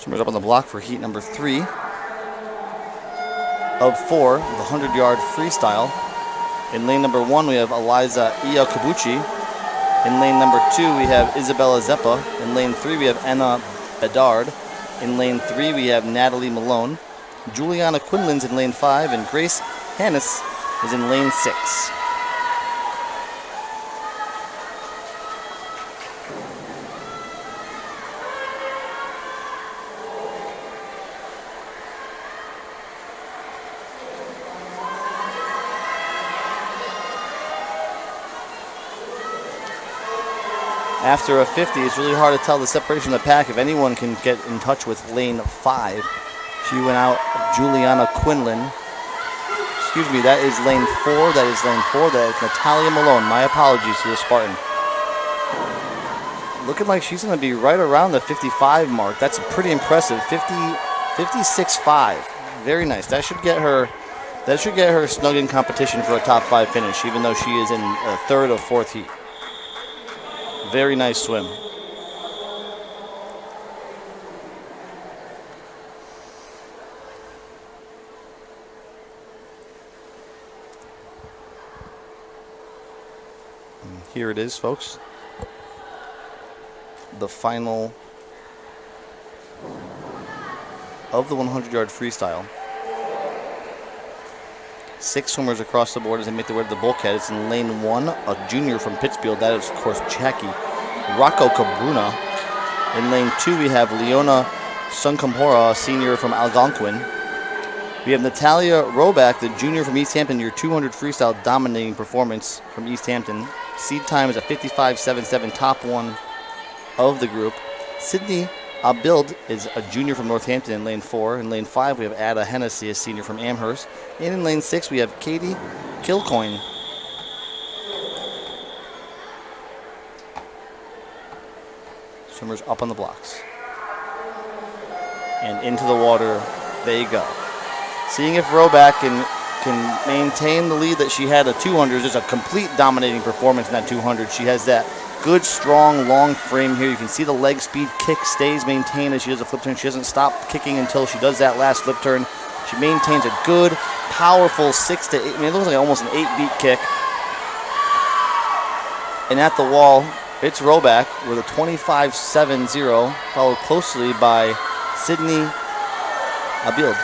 Swimmers up on the block for heat number 3 of 4, the 100-yard freestyle. In lane number 1, we have Eliza Iakabuchi. In lane number 2, we have Isabella Zeppa. In lane 3, we have Anna Bedard. In lane 3, we have Natalie Malone. Juliana Quinlan's in lane 5, and Grace Hannes is in lane 6. After a 50, it's really hard to tell the separation of the pack if anyone can get in touch with lane 5. She went out, Juliana Quinlan. Excuse me, that is lane 4. That is lane 4. That is Natalia Malone. My apologies to the Spartan. Looking like she's going to be right around the 55 mark. That's pretty impressive. 56.5. Very nice. That should get her snug in competition for a top 5 finish, even though she is in a 3rd or 4th heat. Very nice swim. And here it is, folks. The final of the 100-yard freestyle. 6 swimmers across the board as they make their way to the bulkhead. It's in lane 1, a junior from Pittsfield. That is, of course, Jackie Rocco Cabruna. In lane 2, we have Leona Suncampora, a senior from Algonquin. We have Natalia Roback, the junior from East Hampton, your 200 freestyle dominating performance from East Hampton. Seed time is a 55.77, top 1 of the group. Sydney Abild is a junior from Northampton in lane 4. In lane 5, we have Ada Hennessy, a senior from Amherst. And in lane 6, we have Katie Kilcoyne. Swimmers up on the blocks. And into the water they go. Seeing if Roback can maintain the lead that she had at 200. There's a complete dominating performance in that 200. She has that good, strong, long frame here. You can see the leg speed kick stays maintained as she does a flip turn. She doesn't stop kicking until she does that last flip turn. She maintains a good, powerful 6 to 8. I mean, it looks like almost an 8-beat kick. And at the wall, it's Roback with a 25.70, followed closely by Sydney Abild.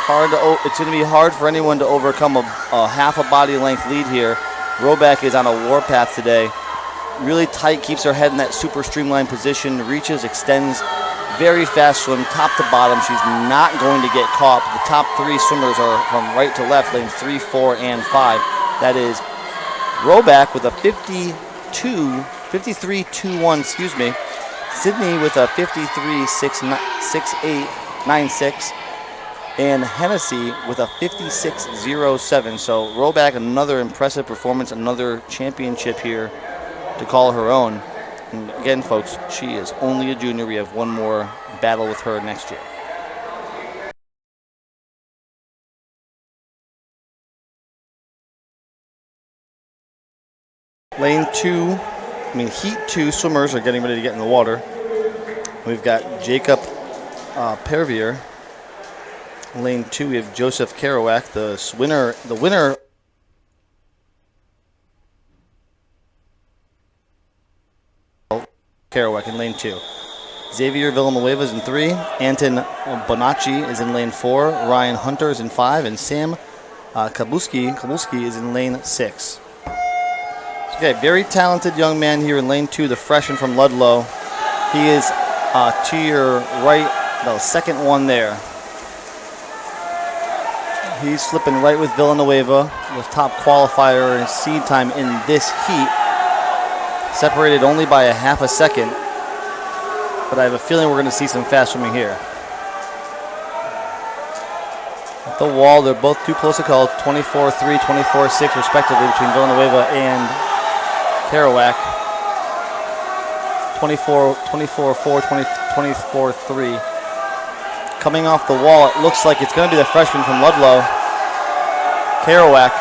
It's going to be hard for anyone to overcome a half a body length lead here. Roback is on a warpath today. Really tight, keeps her head in that super streamlined position, reaches, extends, very fast swim, top to bottom. She's not going to get caught. The top 3 swimmers are from right to left, lanes 3, 4, and 5. That is Roback with a 53.21, excuse me. Sydney with a 53.6896. And Hennessy with a 56.07. So Roback, another impressive performance, another championship here to call her own. And again, folks, she is only a junior. We have one more battle with her next year. Heat 2 swimmers are getting ready to get in the water. We've got Jacob Pervier. Lane 2, we have Joseph Kerouac, the winner Kerouac in lane 2. Xavier Villanueva is in 3. Anton Bonacci is in lane 4. Ryan Hunter is in 5. And Sam Kabuski is in lane 6. Okay, very talented young man here in lane 2, the freshman from Ludlow. He is to your right, the second one there. He's slipping right with Villanueva, the top qualifier in seed time in this heat. Separated only by a half a second. But I have a feeling we're going to see some fast swimming here. At the wall, they're both too close to call. 24-3, 24-6 respectively between Villanueva and Kerouac. 24-4, 24-3. Coming off the wall, it looks like it's going to be the freshman from Ludlow, Kerouac.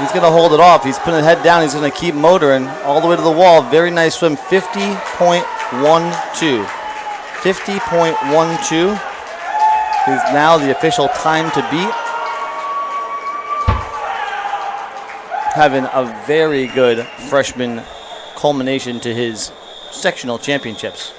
He's going to hold it off. He's putting his head down. He's going to keep motoring all the way to the wall. Very nice swim. 50.12. 50.12 is now the official time to beat. Having a very good freshman culmination to his sectional championships.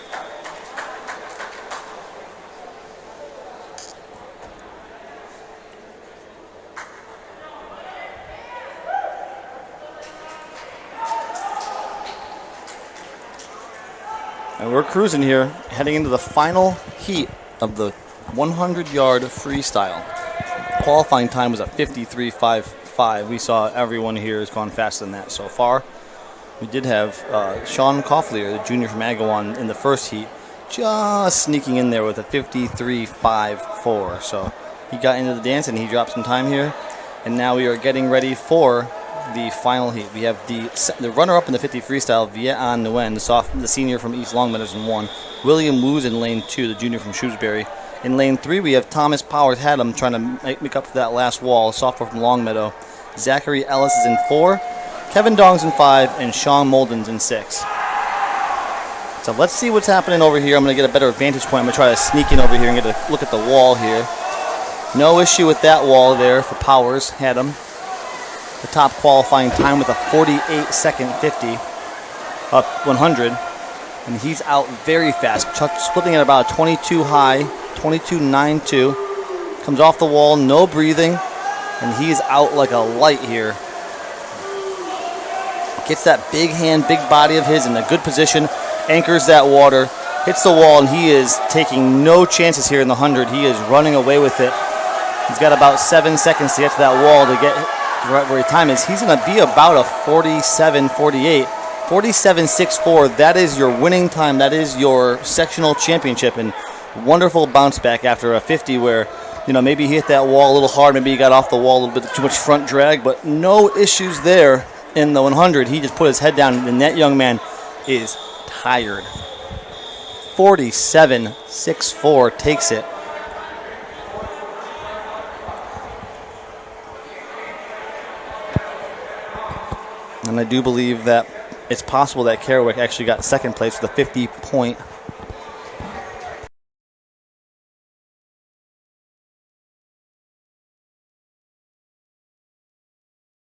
And we're cruising here, heading into the final heat of the 100-yard freestyle. Qualifying time was at 53.55. We saw everyone here has gone faster than that so far. We did have Sean Cofflier, the junior from Agawam, in the first heat, just sneaking in there with a 53.54. So he got into the dance and he dropped some time here. And now we are getting ready for the final heat. We have the runner-up in the 50 freestyle, Viet An Nguyen, the senior from East Longmeadows in 1. William Woos in lane 2, the junior from Shrewsbury. In lane 3, we have Thomas Powers Haddam trying to make up for that last wall, sophomore from Longmeadow. Zachary Ellis is in 4, Kevin Dongs in 5, and Sean Molden's in 6. So let's see what's happening over here. I'm going to get a better vantage point. I'm going to try to sneak in over here and get a look at the wall here. No issue with that wall there for Powers Haddam. The top qualifying time with a 48-second 50 up 100, and he's out very fast. Chuck splitting at about a 22 high, 22.92. Comes off the wall, no breathing, and he's out like a light here. Gets that big hand, big body of his in a good position, anchors that water, hits the wall, and he is taking no chances here in the 100. He is running away with it. He's got about 7 seconds to get to that wall to get right where his time is. He's going to be about a 47.48. 47.64. That is your winning time. That is your sectional championship. And wonderful bounce back after a 50 where, maybe he hit that wall a little hard. Maybe he got off the wall a little bit too much front drag. But no issues there in the 100. He just put his head down, and that young man is tired. 47.64 takes it. And I do believe that it's possible that Kerouac actually got second place with a 50-point.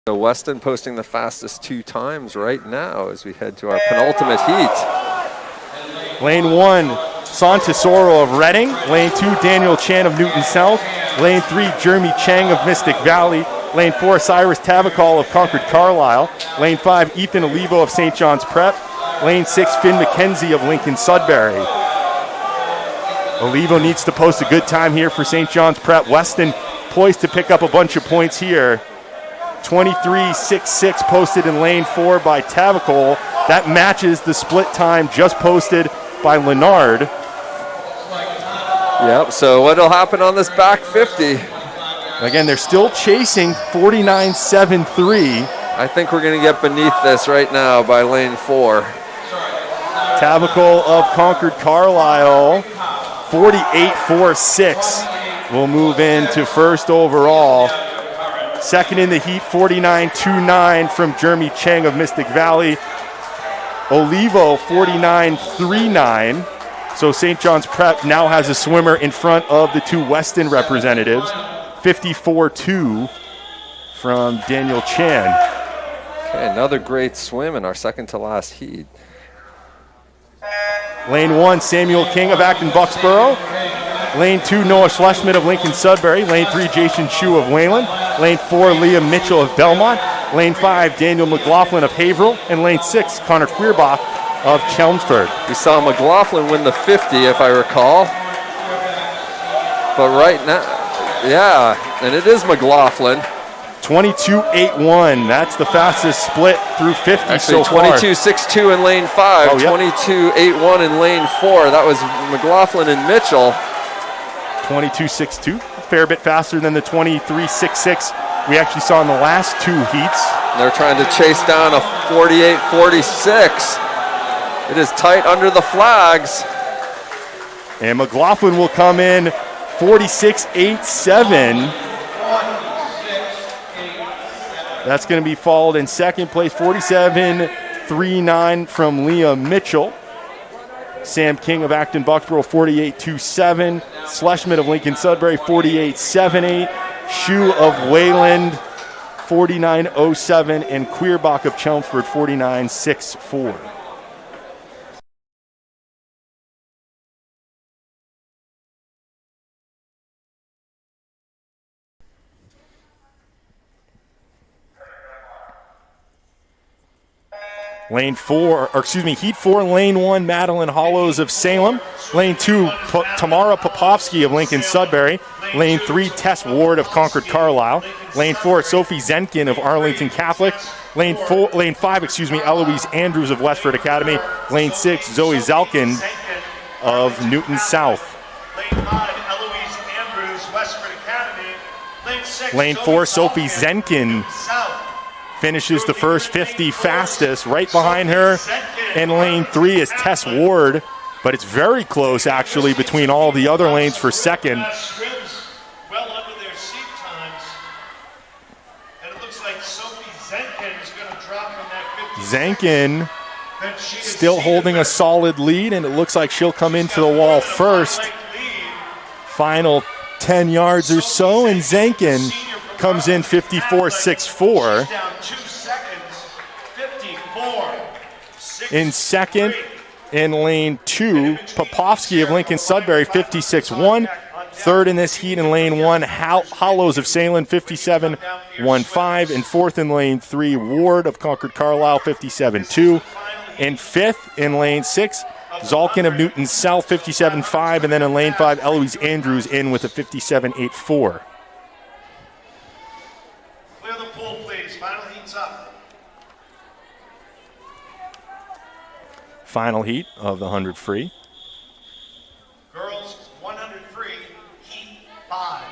So Weston posting the fastest 2 times right now as we head to our penultimate heat. Lane 1, Santisoro of Reading. Lane 2, Daniel Chan of Newton South. Lane 3, Jeremy Chang of Mystic Valley. Lane 4, Cyrus Tavakol of Concord Carlisle. Lane 5, Ethan Olivo of St. John's Prep. Lane 6, Finn McKenzie of Lincoln Sudbury. Olivo needs to post a good time here for St. John's Prep. Weston poised to pick up a bunch of points here. 23.66 posted in lane 4 by Tavakol. That matches the split time just posted by Leonard. Yep, so what'll happen on this back 50? Again, they're still chasing 49.73. I think we're going to get beneath this right now by lane 4. Tavakol of Concord Carlisle, 48.46 will move into first overall. Second in the heat, 49.29 from Jeremy Chang of Mystic Valley. Olivo, 49.39. So St. John's Prep now has a swimmer in front of the 2 Weston representatives. 54.2 from Daniel Chan. Okay, another great swim in our second to last heat. Lane 1, Samuel King of Acton Bucksboro. Lane 2, Noah Schlesman of Lincoln Sudbury. Lane 3, Jason Chu of Wayland. Lane 4, Liam Mitchell of Belmont. Lane 5, Daniel McLaughlin of Haverhill. And lane 6, Connor Queerbach of Chelmsford. We saw McLaughlin win the 50, if I recall. But right now, yeah, and it is McLaughlin. 22.81. That's the fastest split through 50 Actually, so far. 22.62 in lane 5, Oh, yep. 22.81 in lane 4. That was McLaughlin and Mitchell. 22.62, a fair bit faster than the 23.66 we actually saw in the last 2 heats. They're trying to chase down a 48.46. It is tight under the flags. And McLaughlin will come in 46.87. That's going to be followed in second place, 47.39 from Leah Mitchell. Sam King of Acton Bucksboro, 48.27. Schlesschmidt of Lincoln Sudbury, 48.78. Shu of Wayland, 49.07. And Queerbach of Chelmsford, 49.64. Heat 4, Lane 1, Madeline Hollows of Salem. Lane 2, Tamara Popovsky of Lincoln Sudbury. Lane 3, Tess Ward of Concord Carlisle. Lane 4, Sophie Zenkin of Arlington Catholic. Lane 5, Eloise Andrews of Westford Academy. Lane 6, Zoe Zalkin of Newton South. Lane 5, Eloise Andrews, Westford Academy. Lane 6, Lane 4, Sophie Zenkin finishes the first 50 fastest. Right behind her in lane 3 is Tess Ward, but it's very close actually between all the other lanes for second. Well under their seat times. And it looks like Sophie Zenkin is going to drop from that 50. Zenkin still holding a solid lead, and it looks like she'll come into the wall first. Final 10 yards or so, and Zenkin comes in 54.64. In second, in lane 2, Popovsky of Lincoln Sudbury, 56.1. Third in this heat in lane 1, Hollows of Salem, 57.15. And fourth in lane 3, Ward of Concord Carlisle, 57.2. And fifth in lane 6, Zalkin of Newton South, 57.5. And then in lane 5, Eloise Andrews in with a 57.84. Clear the pool, please. Final heat's up. Final heat of the 100 free. Girls 100 free, heat 5.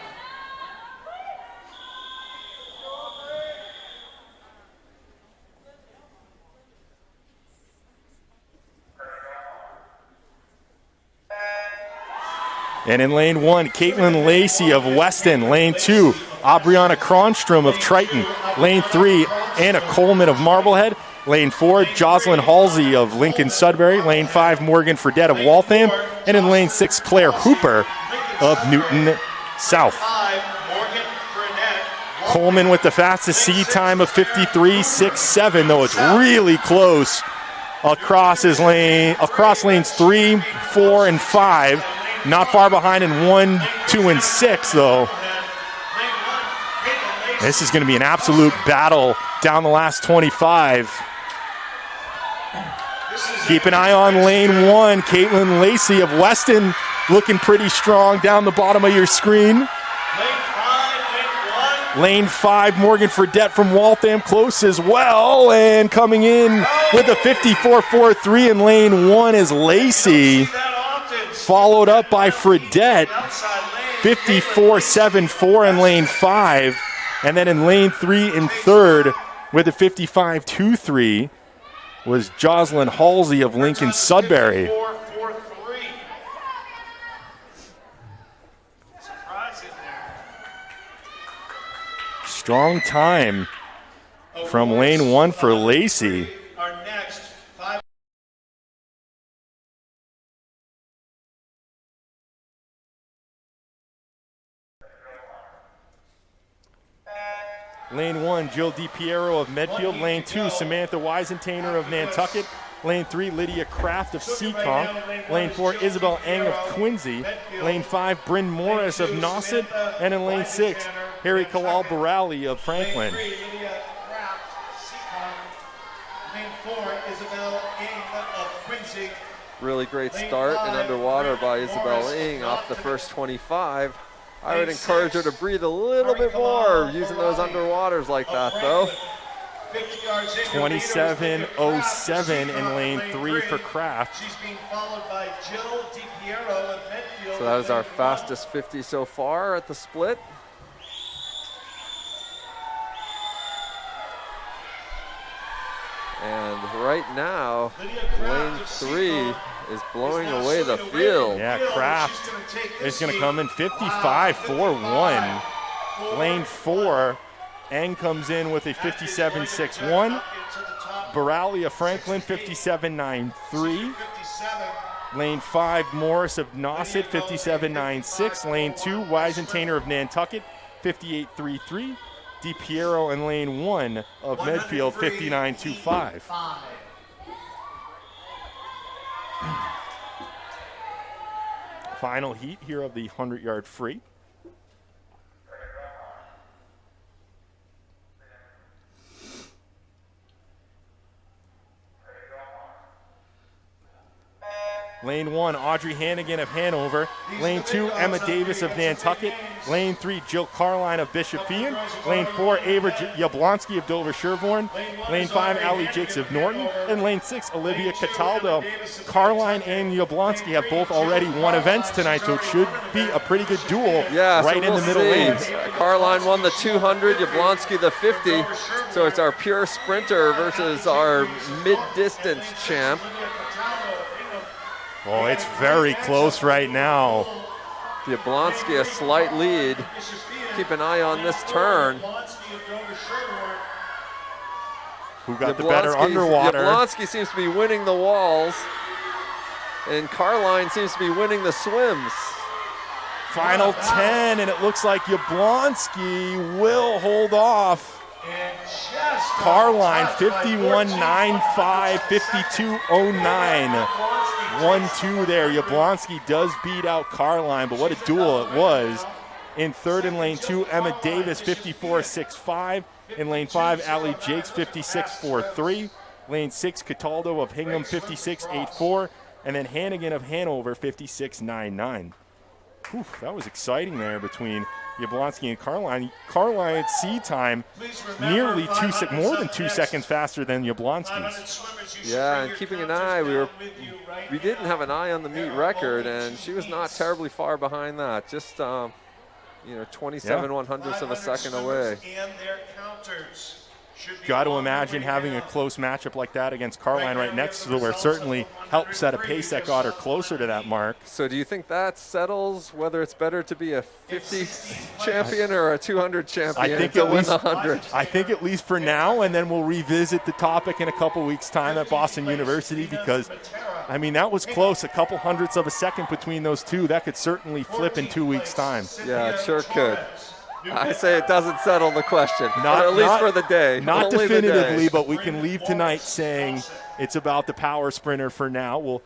And in lane 1, Caitlin Lacey of Weston. Lane 2, Aubriana Cronstrom of Triton. Lane 3, Anna Coleman of Marblehead. Lane 4, Jocelyn Halsey of Lincoln Sudbury. Lane 5, Morgan Fredette of Waltham. And in lane 6, Claire Hooper of Newton South. Coleman with the fastest seed time of 53.67, though it's really close across lanes 3, 4, and 5. Not far behind in 1, 2, and 6, though. This is going to be an absolute battle down the last 25. Keep an eye on lane 1. Caitlin Lacey of Weston looking pretty strong down the bottom of your screen. Lane 5, Morgan Fredette from Waltham, close as well. And coming in with a 54.43 in lane 1 is Lacey, followed up by Fredette, 54.74 in lane 5. And then in lane 3 and third with a 55.23 was Jocelyn Halsey of Lincoln Sudbury. Strong time from lane 1 for Lacey. Lane 1, Jill DiPiero of Medfield. Lane 2, Samantha Weisentainer of Nantucket. Lane 3, Lydia Kraft of Seekonk. Lane 4, Isabel Eng of Quincy. Lane 5, Bryn Morris of Nauset. And in lane 6, Harry Kalal Barali of Franklin. Lane 4, Isabel Eng of Quincy. Really great start and underwater by Isabel Ing off the first 25. I would encourage her to breathe a little bit more using those underwaters like that, though. 27.07 in lane 3 for Kraft. She's being followed by Jill DiPiero of Medfield. So that is our fastest 50 so far at the split. And right now, lane 3 is blowing away the field. Yeah, Kraft is going to come in 55.41. Lane 4, Eng comes in with a 57.61. Baralia Franklin, 57.93. Lane 5, Morris of Nauset, 57.96. Lane 2, Weisentainer of Nantucket, 58.33. DiPiero in lane 1 of Medfield, 59.25. Final heat here of the 100-yard free. Lane 1, Audrey Hannigan of Hanover. Lane 2, Emma Davis of Nantucket. Lane 3, Jill Carline of Bishop Feion. Lane 4, Ava Jablonski of Dover Sherborne. Lane 5, Allie Jakes of Norton. And Lane 6, Olivia Cataldo. Carline and Jablonski have both already won events tonight, so it should be a pretty good duel right in the middle lanes. Carline won the 200, Jablonski the 50. So it's our pure sprinter versus our mid-distance champ. Oh, it's very close right now. Jablonski a slight lead. Keep an eye on this turn. Who got the better underwater? Jablonski seems to be winning the walls, and Carline seems to be winning the swims. Final 10, and it looks like Jablonski will hold off. Carline 51.95, 52.09. 1-2 there. Jablonski does beat out Carline, but what a duel it was. In third in lane 2, Emma Davis 54.65. In lane 5, Allie Jakes 56.43. Lane 6, Cataldo of Hingham 56.84. And then Hannigan of Hanover 56.99. Whew, that was exciting there between Jablonski and Carline. Carline seed time nearly more than 2 seconds faster than Jablonski's. Yeah, and keeping an eye, we didn't have an eye on the meet record, and she was not terribly far behind that. Just 27 100ths of a second away. Got to imagine having a close matchup like that against Carline right next to her certainly helped set a pace that got her closer to that mark. So do you think that settles whether it's better to be a 50 champion or a 200 champion? I think to at win least, the 100. I think at least for now, and then we'll revisit the topic in a couple weeks' time at Boston University because, I mean, that was close. A couple hundredths of a second between those two. That could certainly flip in 2 weeks' time. Yeah, it sure could. I say it doesn't settle the question, at least for the day. Not Only definitively, the day. but we can leave tonight saying it's about the power sprinter for now. We'll